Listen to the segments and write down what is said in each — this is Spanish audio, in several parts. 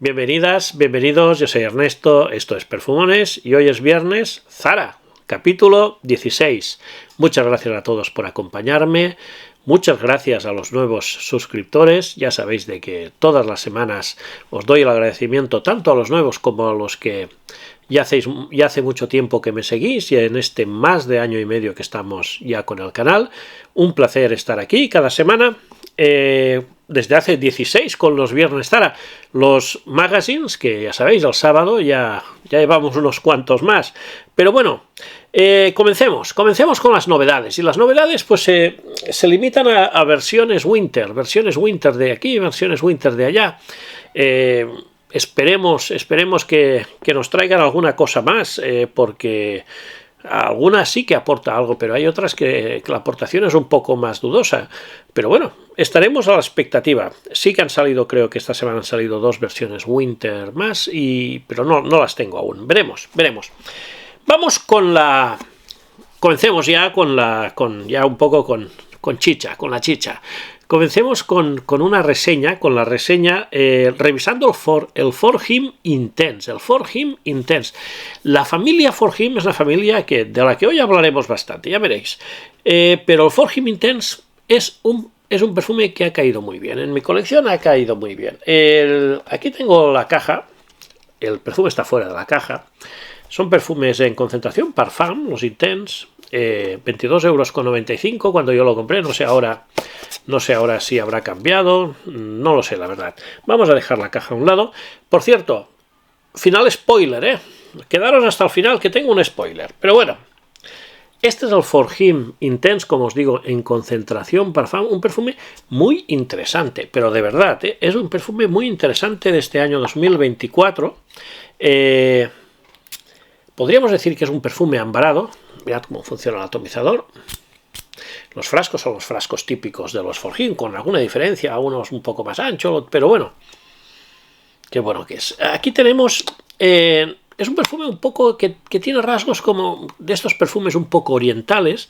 Bienvenidas, bienvenidos, yo soy Ernesto, esto es Perfumones y hoy es viernes, Zara, capítulo 16. Muchas gracias a todos por acompañarme, muchas gracias a los nuevos suscriptores, ya sabéis de que todas las semanas os doy el agradecimiento tanto a los nuevos como a los que ya hace mucho tiempo que me seguís y en este más de año y medio que estamos ya con el canal. Un placer estar aquí cada semana. Desde hace 16 con los viernes Zara, los magazines, que ya sabéis, el sábado ya llevamos unos cuantos más. Pero bueno, comencemos con las novedades. Y las novedades pues se limitan a versiones winter de aquí, versiones winter de allá. Esperemos que nos traigan alguna cosa más, porque algunas sí que aporta algo, pero hay otras que la aportación es un poco más dudosa. Pero bueno, estaremos a la expectativa. Sí que han salido, creo que esta semana han salido 2 versiones winter más, pero no las tengo aún. Veremos. Vamos con la... Comencemos ya con la chicha. Comencemos con una reseña, revisando el For Him Intense. El For Him Intense. La familia For Him es una familia de la que hoy hablaremos bastante, ya veréis. Pero el For Him Intense es un perfume que ha caído muy bien. En mi colección ha caído muy bien. Aquí tengo la caja. El perfume está fuera de la caja. Son perfumes en concentración Parfum, los Intense. 22,95 € cuando yo lo compré. No sé ahora si habrá cambiado, no lo sé, la verdad. Vamos a dejar la caja a un lado. Por cierto, final spoiler, quedaros hasta el final que tengo un spoiler. Pero bueno, este es el For Him Intense, como os digo, en concentración Parfum, un perfume muy interesante, pero de verdad, es un perfume muy interesante de este año 2024. Podríamos decir que es un perfume ambarado. Mirad cómo funciona el atomizador. Los frascos son los frascos típicos de los For Him, con alguna diferencia, unos un poco más anchos, pero bueno. Qué bueno que es. Aquí tenemos... es un perfume un poco que tiene rasgos como de estos perfumes un poco orientales.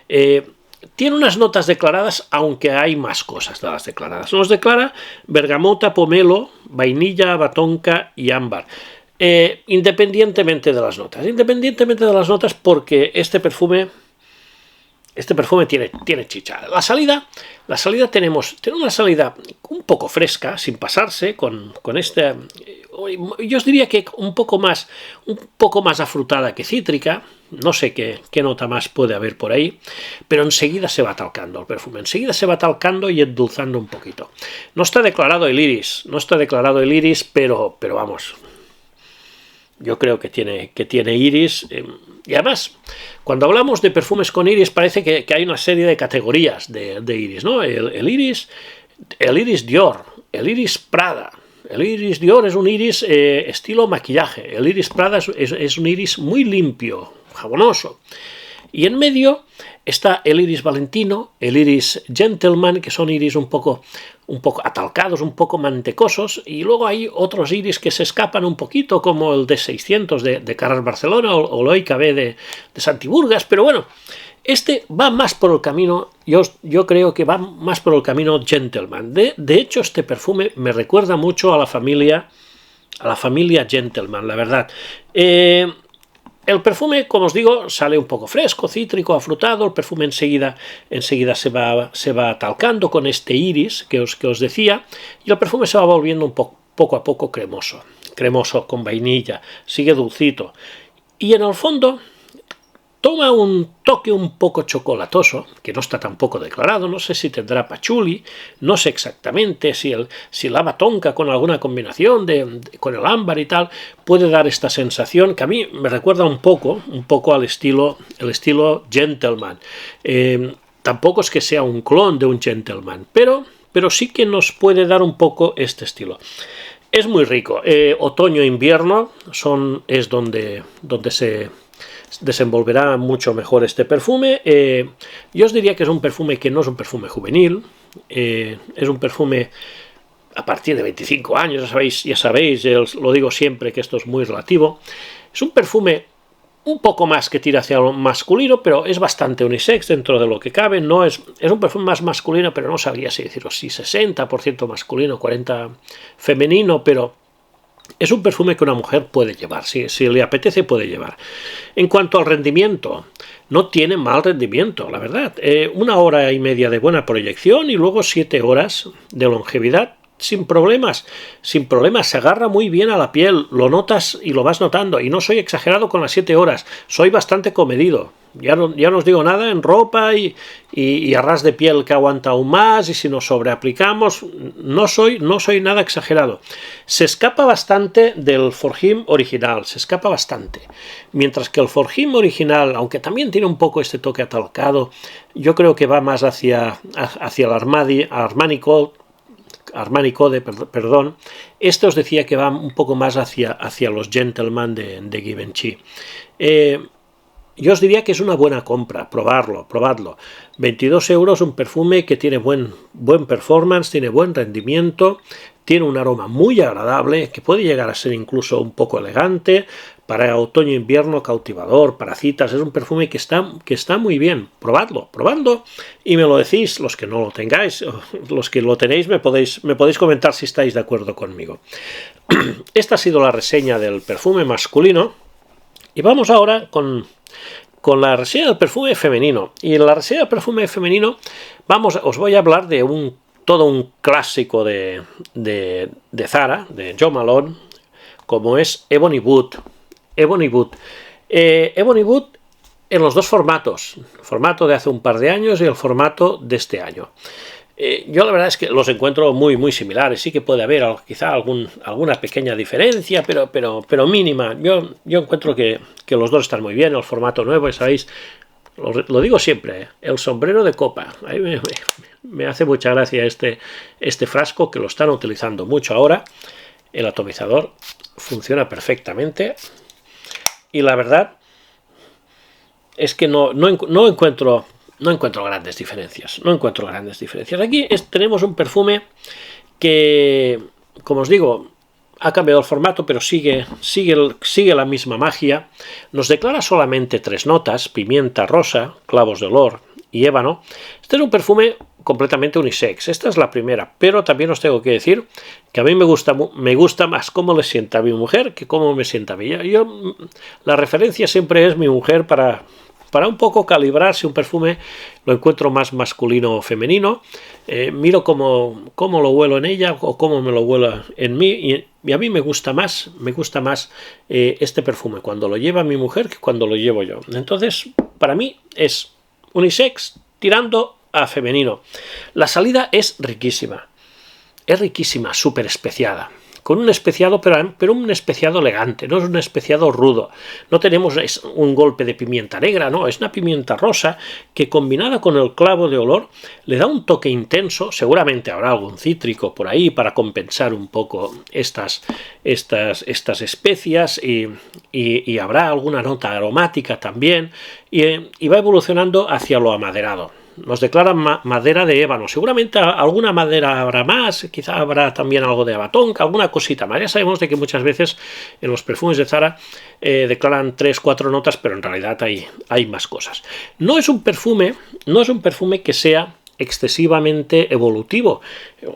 Tiene unas notas declaradas, aunque hay más cosas de las declaradas. Nos declara bergamota, pomelo, vainilla, batonca y ámbar. Independientemente de las notas, porque este perfume tiene chicha. La salida tiene una salida un poco fresca, sin pasarse, con este. Yo os diría que un poco más afrutada que cítrica. No sé qué nota más puede haber por ahí, pero enseguida se va talcando el perfume, y endulzando un poquito. No está declarado el iris, pero vamos. Yo creo que tiene iris. Y además, cuando hablamos de perfumes con iris, parece que hay una serie de categorías de iris, ¿no? El iris Dior, el iris Prada. El iris Dior es un iris estilo maquillaje. El iris Prada es un iris muy limpio, jabonoso. Y en medio está el iris Valentino, el iris Gentleman, que son iris un poco atalcados, un poco mantecosos, y luego hay otros iris que se escapan un poquito, como el D600 de Carrers Barcelona o el Oikb de Santiburgas, pero bueno, este va más por el camino, yo creo que va más por el camino Gentleman. De hecho, este perfume me recuerda mucho a la familia Gentleman, la verdad. El perfume, como os digo, sale un poco fresco, cítrico, afrutado. El perfume enseguida se va talcando con este iris que os decía, y el perfume se va volviendo poco a poco cremoso con vainilla, sigue dulcito, y en el fondo toma un toque un poco chocolatoso, que no está tampoco declarado. No sé si tendrá patchouli, no sé exactamente si la batonca con alguna combinación con el ámbar y tal, puede dar esta sensación que a mí me recuerda un poco al estilo Gentleman. Tampoco es que sea un clon de un Gentleman, pero sí que nos puede dar un poco este estilo. Es muy rico. Otoño-invierno es donde se desenvolverá mucho mejor este perfume. Yo os diría que es un perfume que no es un perfume juvenil, es un perfume a partir de 25 años, ya sabéis, lo digo siempre que esto es muy relativo. Es un perfume un poco más que tira hacia lo masculino, pero es bastante unisex dentro de lo que cabe. No es un perfume más masculino, pero no sabría si deciros si 60% masculino, 40% femenino, pero Es un perfume que una mujer puede llevar, si le apetece puede llevar. En cuanto al rendimiento, no tiene mal rendimiento, la verdad. 1 hora y media de buena proyección y luego 7 horas de longevidad sin problemas, se agarra muy bien a la piel, lo notas y lo vas notando, y no soy exagerado con las 7 horas, soy bastante comedido. Ya no os digo nada en ropa y a ras de piel que aguanta aún más, y si nos sobreaplicamos, no soy nada exagerado. Se escapa bastante del Forjim original, se escapa bastante. Mientras que el Forjim original, aunque también tiene un poco este toque atalcado, yo creo que va más hacia el Armani Code, perdón. Este os decía que va un poco más hacia los Gentleman de Givenchy. Yo os diría que es una buena compra, probadlo. 22 euros, un perfume que tiene buen performance, tiene buen rendimiento, tiene un aroma muy agradable, que puede llegar a ser incluso un poco elegante, para otoño-invierno cautivador, para citas. Es un perfume que está muy bien. Probadlo y me lo decís, los que no lo tengáis, los que lo tenéis me podéis comentar si estáis de acuerdo conmigo. Esta ha sido la reseña del perfume masculino, y vamos ahora con la reseña del perfume femenino. Y en la reseña del perfume femenino os voy a hablar de todo un clásico de Zara, de Jo Malone, como es Ebony Wood. Ebony Wood en los dos formatos, el formato de hace un par de años y el formato de este año. Yo la verdad es que los encuentro muy similares. Sí que puede haber quizá alguna pequeña diferencia, pero mínima. Yo encuentro que los dos están muy bien. El formato nuevo, ya sabéis, lo digo siempre, el sombrero de copa. A mí me hace mucha gracia este frasco, que lo están utilizando mucho ahora. El atomizador funciona perfectamente, y la verdad es que no encuentro grandes diferencias. Aquí tenemos un perfume que, como os digo, ha cambiado el formato, pero sigue la misma magia. Nos declara solamente 3 notas: pimienta, rosa, clavos de olor y ébano. Este es un perfume completamente unisex. Esta es la primera, pero también os tengo que decir que a mí me gusta más cómo le sienta a mi mujer que cómo me sienta a mí. La referencia siempre es mi mujer para un poco calibrar si un perfume lo encuentro más masculino o femenino. Miro cómo lo huelo en ella o cómo me lo huelo en mí, y a mí me gusta más este perfume cuando lo lleva mi mujer que cuando lo llevo yo. Entonces, para mí es unisex tirando a femenino. La salida es riquísima, súper especiada, con un especiado, pero un especiado elegante, no es un especiado rudo. No tenemos un golpe de pimienta negra, no, es una pimienta rosa que, combinada con el clavo de olor, le da un toque intenso. Seguramente habrá algún cítrico por ahí para compensar un poco estas especias, y habrá alguna nota aromática también, y va evolucionando hacia lo amaderado. Nos declaran madera de ébano. Seguramente alguna madera habrá más, quizá habrá también algo de abatonca, alguna cosita más. Ya sabemos de que muchas veces en los perfumes de Zara declaran 3-4 notas, pero en realidad hay más cosas. No es un perfume que sea excesivamente evolutivo.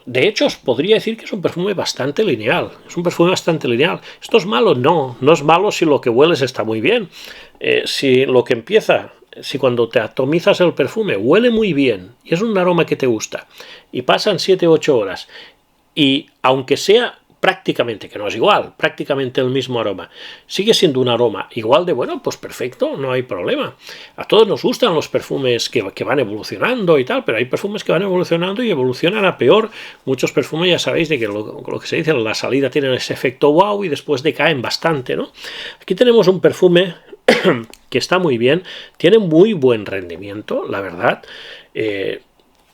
De hecho, os podría decir que es un perfume bastante lineal. ¿Esto es malo? No es malo si lo que hueles está muy bien. Si cuando te atomizas el perfume huele muy bien y es un aroma que te gusta, y pasan 7-8 horas, y aunque sea prácticamente, que no es igual, prácticamente el mismo aroma, sigue siendo un aroma igual de bueno, pues perfecto, no hay problema. A todos nos gustan los perfumes que van evolucionando y tal, pero hay perfumes que van evolucionando y evolucionan a peor. Muchos perfumes, ya sabéis de que lo que se dice, la salida tienen ese efecto wow y después decaen bastante, ¿no? Aquí tenemos un perfume que está muy bien, tiene muy buen rendimiento, la verdad.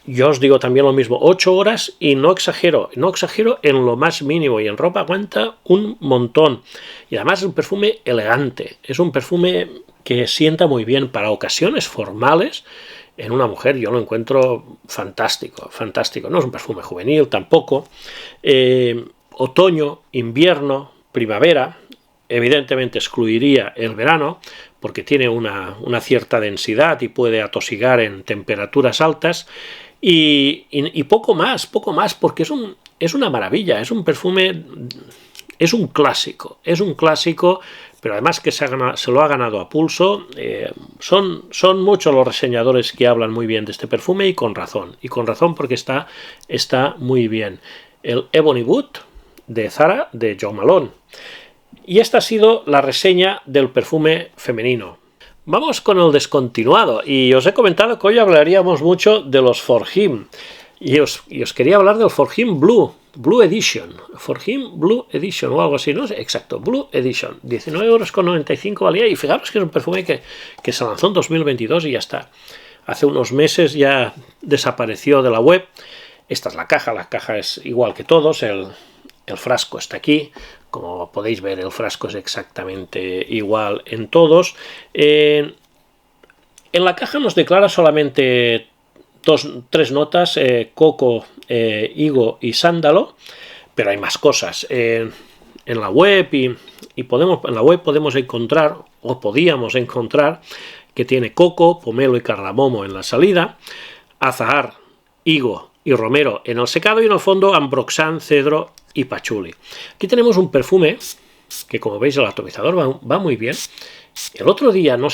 Yo os digo también lo mismo, 8 horas, y no exagero en lo más mínimo, y en ropa aguanta un montón. Y además es un perfume elegante, es un perfume que sienta muy bien para ocasiones formales. En una mujer yo lo encuentro fantástico. No es un perfume juvenil tampoco. Otoño, invierno, primavera. Evidentemente excluiría el verano, porque tiene una cierta densidad y puede atosigar en temperaturas altas, y poco más, porque es una maravilla. Es un perfume es un clásico, pero además que se lo ha ganado a pulso. Son muchos los reseñadores que hablan muy bien de este perfume y con razón porque está muy bien. El Ebony Wood de Zara de Jo Malone. Y esta ha sido la reseña del perfume femenino. Vamos con el descontinuado, y os he comentado que hoy hablaríamos mucho de los For Him, y os quería hablar del For Him Blue Edition, For Him Blue Edition o algo así, no sé, exacto, Blue Edition, 19,95 € valía, y fijaros que es un perfume que se lanzó en 2022 y ya está. Hace unos meses ya desapareció de la web. Esta es la caja es igual que todos, el frasco está aquí. Como podéis ver, el frasco es exactamente igual en todos. En la caja nos declara solamente tres notas, coco, higo y sándalo, pero hay más cosas. En la web en la web podemos encontrar, o podíamos encontrar, que tiene coco, pomelo y cardamomo en la salida, azahar, higo y romero en el secado, y en el fondo ambroxan, cedro y pachuli. Aquí tenemos un perfume que, como veis, el atomizador va muy bien. El otro día, no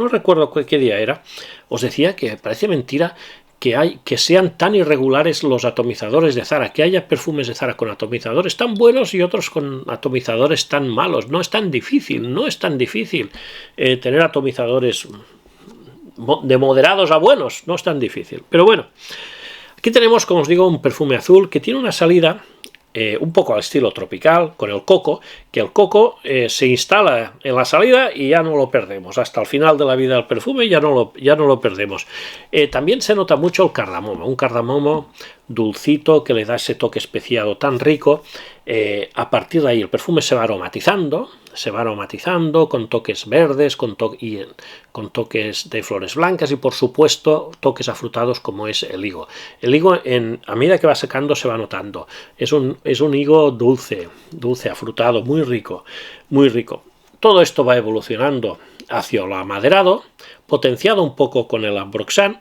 recuerdo qué día era, os decía que parece mentira que sean tan irregulares los atomizadores de Zara, que haya perfumes de Zara con atomizadores tan buenos y otros con atomizadores tan malos. No es tan difícil tener atomizadores de moderados a buenos, no es tan difícil. Pero bueno, aquí tenemos, como os digo, un perfume azul que tiene una salida un poco al estilo tropical, con el coco, que el coco se instala en la salida y ya no lo perdemos. Hasta el final de la vida del perfume ya no lo perdemos. También se nota mucho el cardamomo, un cardamomo dulcito que le da ese toque especiado tan rico. A partir de ahí el perfume se va aromatizando con toques verdes, con toques de flores blancas y, por supuesto, toques afrutados como es el higo. El higo, a medida que va secando, se va notando. Es un higo dulce, afrutado, muy rico, muy rico. Todo esto va evolucionando hacia el amaderado, potenciado un poco con el ambroxan,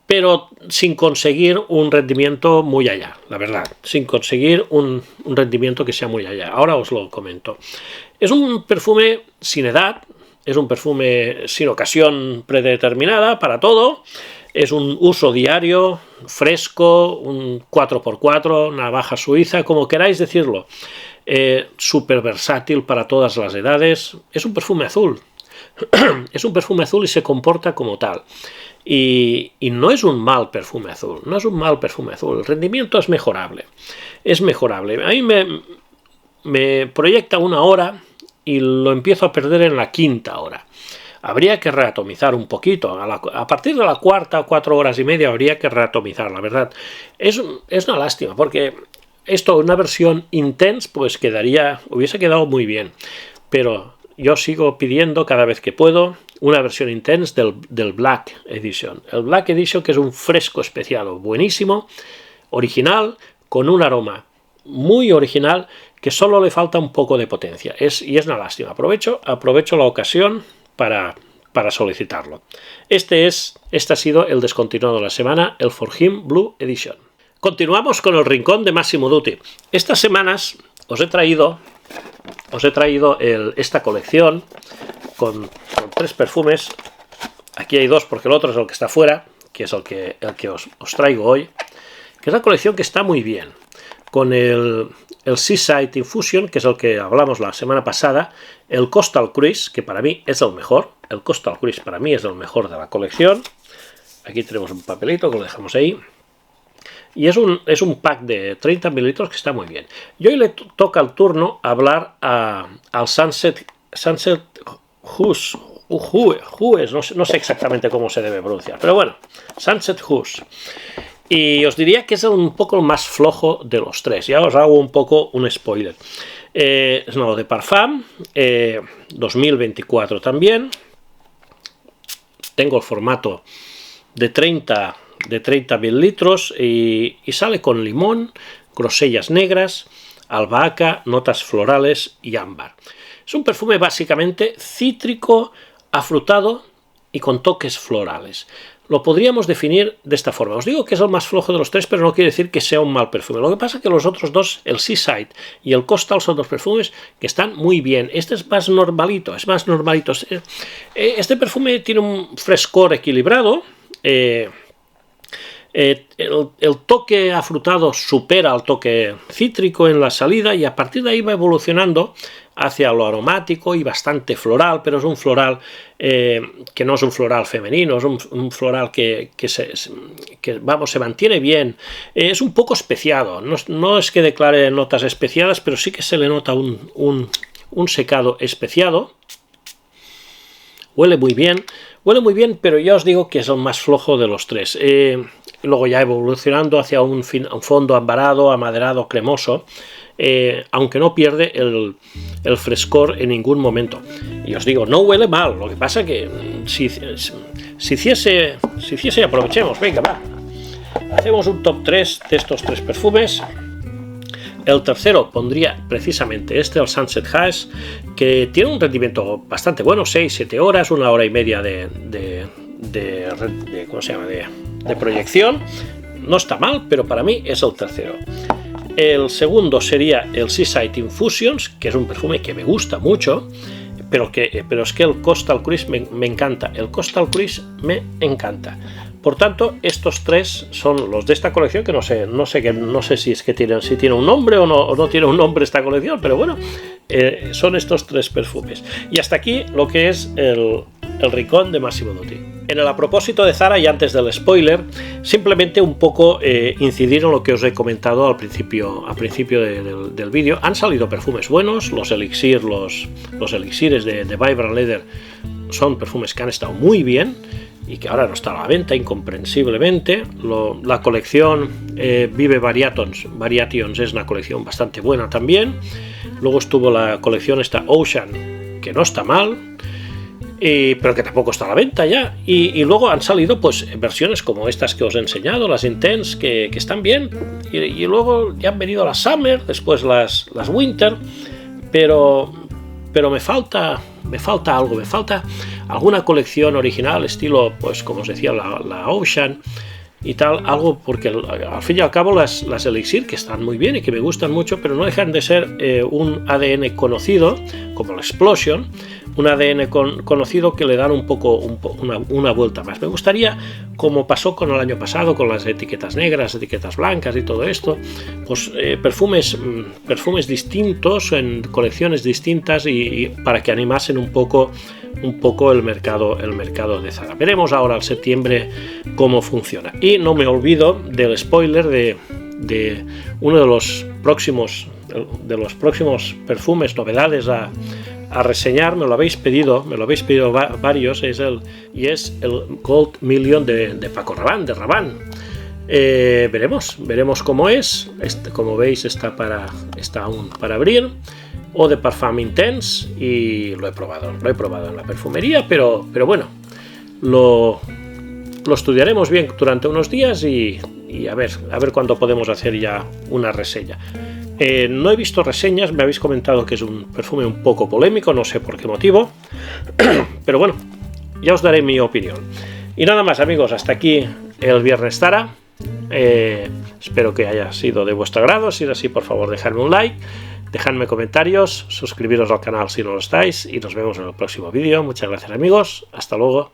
pero sin conseguir un rendimiento muy allá, la verdad, sin conseguir un rendimiento que sea muy allá. Ahora os lo comento. Es un perfume sin edad, es un perfume sin ocasión predeterminada para todo. Es un uso diario, fresco, un 4x4, navaja suiza, como queráis decirlo. Súper versátil para todas las edades. Es un perfume azul. Es un perfume azul y se comporta como tal. Y no es un mal perfume azul. El rendimiento es mejorable. A mí me proyecta 1 hora y lo empiezo a perder en la 5ª hora. Habría que reatomizar un poquito. A partir de la 4ª o 4 horas y media habría que reatomizar, la verdad. Es una lástima, porque esto, una versión intense, pues hubiese quedado muy bien. Pero yo sigo pidiendo cada vez que puedo una versión intense del Black Edition. El Black Edition, que es un fresco especiado, buenísimo, original, con un aroma muy original, que solo le falta un poco de potencia. Y es una lástima. Aprovecho la ocasión para solicitarlo. Este ha sido el descontinuado de la semana, el For Him Blue Edition. Continuamos con el rincón de Massimo Dutti. Estas semanas os he traído esta colección con 3 perfumes. Aquí hay 2 porque el otro es el que está fuera, que es el que os traigo hoy, que es la colección que está muy bien, con el Seaside Infusion, que es el que hablamos la semana pasada, el Coastal Cruise, que para mí es el mejor. El Coastal Cruise para mí es el mejor de la colección. Aquí tenemos un papelito que lo dejamos ahí. Y es un pack de 30 mililitros que está muy bien. Y hoy le toca el turno hablar al Sunset Hues, no sé exactamente cómo se debe pronunciar, pero bueno, Sunset Hues. Y os diría que es un poco el más flojo de los 3. Ya os hago un poco un spoiler. Es nuevo de Parfum, 2024 también. Tengo el formato de 30 mililitros y sale con limón, grosellas negras, albahaca, notas florales y ámbar. Es un perfume básicamente cítrico, afrutado y con toques florales. lo podríamos definir de esta forma. Os digo que es el más flojo de los tres, pero no quiere decir que sea un mal perfume. Lo que pasa es que los otros dos, el Seaside y el Coastal, son dos perfumes que están muy bien. Este es más normalito, Este perfume tiene un frescor equilibrado. El toque afrutado supera al toque cítrico en la salida y a partir de ahí va evolucionando hacia lo aromático y bastante floral, pero es un floral que no es un floral femenino, es un floral que se mantiene bien. Es un poco especiado, no es que declare notas especiadas, pero sí que se le nota un secado especiado. Huele muy bien, pero ya os digo que es el más flojo de los tres. Luego ya evolucionando hacia un fondo ambarado, amaderado, cremoso, aunque no pierde el frescor en ningún momento. Y os digo, no huele mal, lo que pasa que si hiciese, aprovechemos, venga, va. Hacemos un top 3 de estos tres perfumes. El tercero pondría precisamente el Sunset Haze, que tiene un rendimiento bastante bueno, 6-7 horas, 1 hora y media de proyección. No está mal, pero para mí es el tercero. El segundo sería el Seaside Infusions, que es un perfume que me gusta mucho, pero es que el Coastal Cruise me encanta. El Coastal Cruise me encanta. Por tanto, estos tres son los de esta colección, que no sé si tiene un nombre o no tiene un nombre esta colección, pero bueno, son estos tres perfumes. Y hasta aquí lo que es el Rincón de Massimo Dutti. En el a propósito de Zara, y antes del spoiler, simplemente un poco incidir en lo que os he comentado al principio del vídeo. Han salido perfumes buenos, los elixires de Vibrant Leather son perfumes que han estado muy bien y que ahora no está a la venta, incomprensiblemente. La colección Vive Variations es una colección bastante buena también. Luego estuvo la colección Ocean, que no está mal, pero que tampoco está a la venta ya. Y luego han salido pues versiones como estas que os he enseñado, las Intense, que están bien. Y luego ya han venido las Summer, después las Winter, pero me falta algo, me falta alguna colección original, estilo, pues como os decía, la Ocean y tal, algo, porque al fin y al cabo las Elixir, que están muy bien y que me gustan mucho, pero no dejan de ser un ADN conocido, como la Explosion, un ADN conocido que le dan un poco una vuelta más. Me gustaría, como pasó con el año pasado, con las etiquetas negras, etiquetas blancas y todo esto, pues perfumes distintos, en colecciones distintas, y para que animasen un poco el mercado de Zara. Veremos ahora en septiembre cómo funciona. Y no me olvido del spoiler de uno de los próximos perfumes, novedades a reseñar. Me lo habéis pedido varios, es el Gold Million de Paco Rabanne, de Rabanne. Veremos cómo es. Como veis está aún para abrir. O de Parfum Intense, y lo he probado en la perfumería, pero bueno, lo estudiaremos bien durante unos días y a ver cuándo podemos hacer ya una reseña. No he visto reseñas, me habéis comentado que es un perfume un poco polémico, no sé por qué motivo, pero bueno, ya os daré mi opinión. Y nada más, amigos, hasta aquí el Viernes Zara. Espero que haya sido de vuestro agrado. Si es así, por favor, dejadme un like, dejadme comentarios, suscribiros al canal si no lo estáis, y nos vemos en el próximo vídeo. Muchas gracias, amigos, hasta luego.